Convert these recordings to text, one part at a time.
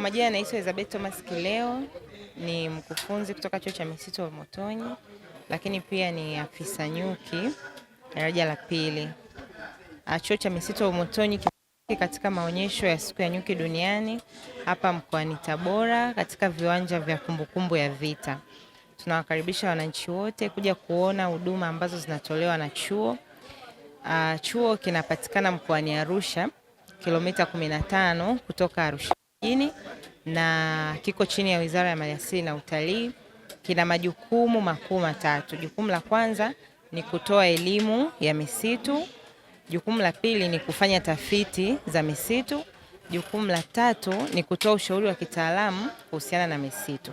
majina naitwa Elizabeth Thomas Kileo, ni mkufunzi kutoka Chuo cha Misitu Olmotonyi, lakini pia ni afisa nyuki daraja la pili. Chuo cha Misitu Olmotonyi katika maonyesho ya siku ya nyuki duniani hapa mkoani Tabora katika viwanja vya kumbukumbu ya vita. Tunawakaribisha wananchi wote kuja kuona huduma ambazo zinatolewa na chuo. Chuo kinapatikana mkoani Arusha, kilomita 15 kutoka Arusha mjini, na kiko chini ya Wizara ya Maliasili na Utalii. Kina majukumu makuu matatu. Jukumu la kwanza ni kutoa elimu ya misitu. Jukumu la pili ni kufanya tafiti za misitu. Jukumu la tatu ni kutoa ushauri wa kitaalamu kuhusiana na misitu.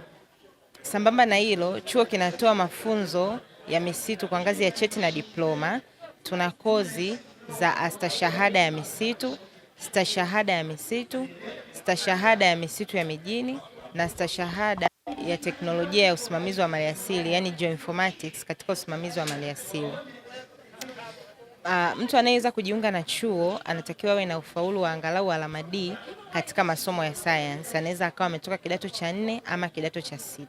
Sambamba na hilo, chuo kinatoa mafunzo ya misitu kwa ngazi ya cheti na diploma. Tuna kozi za astashahada ya misitu, stashahada ya misitu, stashahada ya misitu ya mijini na stashahada ya teknolojia ya usimamizi wa maliasili, yani geoinformatics katika usimamizi wa maliasili. Mtu anayeweza kujiunga na chuo anatakiwa awe na ufaulu wa angalau alama D katika masomo ya science. Anaweza akawa ametoka kidato cha 4 ama kidato cha 6.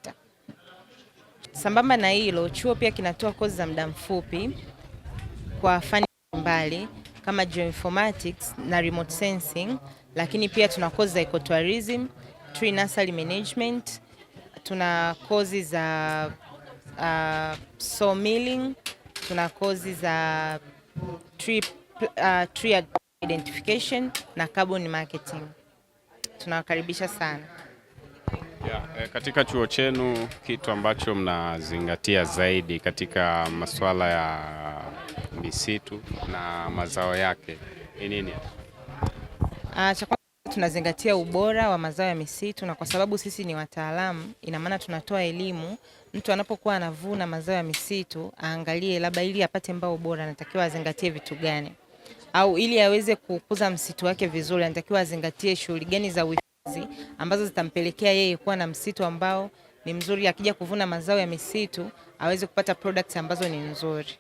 Sambamba na hilo, chuo pia kinatoa kozi za muda mfupi kwa fani mbali kama geoinformatics na remote sensing, lakini pia tuna kozi za ecotourism, tree nursery management, tuna kozi za sawmilling, tuna kozi za tree identification na carbon marketing. Tunawakaribisha sana. Katika chuo chenu kitu ambacho mnazingatia zaidi katika masuala ya misitu na mazao yake ni nini? Cha kwanza tunazingatia ubora wa mazao ya misitu, na kwa sababu sisi ni wataalamu, ina maana tunatoa elimu. Mtu anapokuwa anavuna mazao ya misitu aangalie labda ili apate mbao bora anatakiwa azingatie vitu gani, au ili aweze kukuza msitu wake vizuri anatakiwa azingatie shughuli gani za uhifadhi ambazo zitampelekea yeye kuwa na msitu ambao ni mzuri, akija kuvuna mazao ya misitu aweze kupata products ambazo ni nzuri.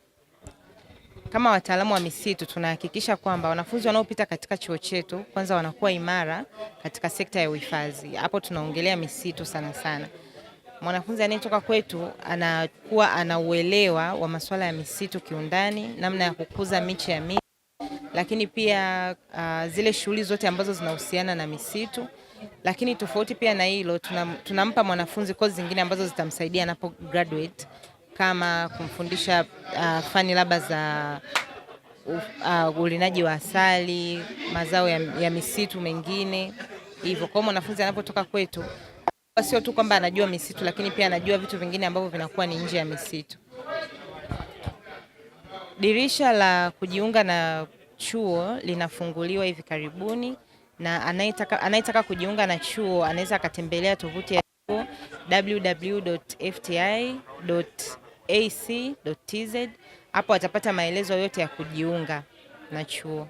Kama wataalamu wa misitu tunahakikisha kwamba wanafunzi wanaopita katika chuo chetu kwanza wanakuwa imara katika sekta ya uhifadhi. Hapo tunaongelea misitu sana sana. Mwanafunzi anayetoka kwetu anakuwa anauelewa wa masuala ya misitu kiundani, namna ya kukuza miche ya miti, lakini pia zile shughuli zote ambazo zinahusiana na misitu. Lakini tofauti pia na hilo, tunampa mwanafunzi kozi zingine ambazo zitamsaidia anapo graduate, kama kumfundisha fani labda za ulinaji wa asali, mazao ya misitu mengine hivyo. Kwa mwanafunzi anapotoka kwetu sio tu kwamba anajua misitu, lakini pia anajua vitu vingine ambavyo vinakuwa ni nje ya misitu. Dirisha la kujiunga na chuo linafunguliwa hivi karibuni, na anayetaka kujiunga na chuo anaweza akatembelea tovuti ya chuo www.fti.ac.tz. Hapo atapata maelezo yote ya kujiunga na chuo.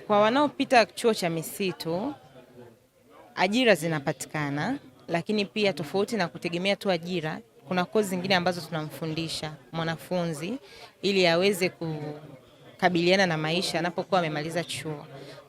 Kwa wanaopita chuo cha misitu, ajira zinapatikana, lakini pia tofauti na kutegemea tu ajira, kuna kozi zingine ambazo tunamfundisha mwanafunzi ili aweze kukabiliana na maisha anapokuwa amemaliza chuo.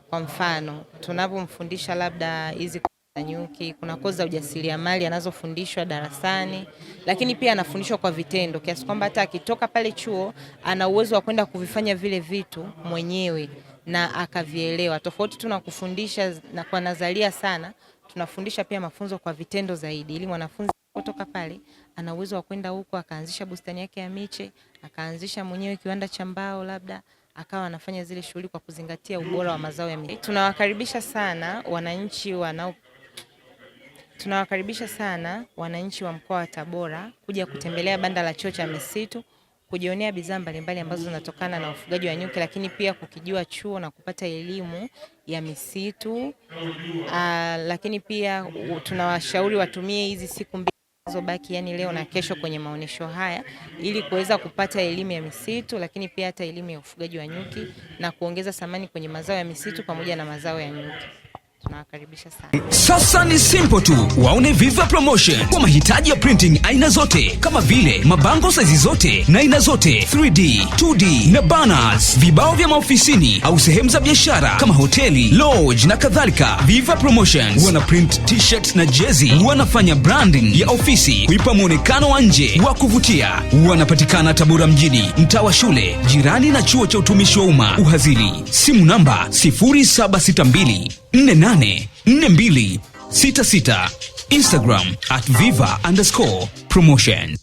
Kwa mfano, tunapomfundisha labda hizi za nyuki, kuna kozi za ujasiriamali anazofundishwa darasani, lakini pia anafundishwa kwa vitendo kiasi kwamba hata akitoka pale chuo ana uwezo wa kwenda kuvifanya vile vitu mwenyewe na akavielewa. Tofauti tunakufundisha na kwa nadharia sana, tunafundisha pia mafunzo kwa vitendo zaidi, ili mwanafunzi kutoka pale ana uwezo wa kwenda huko akaanzisha bustani yake ya miche, akaanzisha mwenyewe kiwanda cha mbao, labda akawa anafanya zile shughuli kwa kuzingatia ubora wa mazao ya misitu. Tunawakaribisha sana wananchi wa mkoa wa Tabora kuja kutembelea banda la chuo cha misitu, kujionea bidhaa mbalimbali ambazo zinatokana na ufugaji wa nyuki, lakini pia kukijua chuo na kupata elimu ya misitu. Lakini pia tunawashauri watumie hizi siku mbili zilizobaki, yani leo na kesho, kwenye maonesho haya ili kuweza kupata elimu ya misitu, lakini pia hata elimu ya ufugaji wa nyuki na kuongeza thamani kwenye mazao ya misitu pamoja na mazao ya nyuki. tunawakaribisha sana. Sasa ni simple tu, waone Viva Promotion kwa mahitaji ya printing aina zote kama vile mabango size zote na aina zote, 3D, 2D na banners, vibao vya maofisini au sehemu za biashara kama hoteli, lodge na kadhalika. Viva Promotions wana print t-shirt na jezi, wanafanya branding ya ofisi kuipa muonekano wa nje wa kuvutia. Wanapatikana Tabora mjini, mtaa wa shule, jirani na chuo cha utumishi wa umma Uhazili. Simu namba 0762 484266. Instagram @viva_promotion.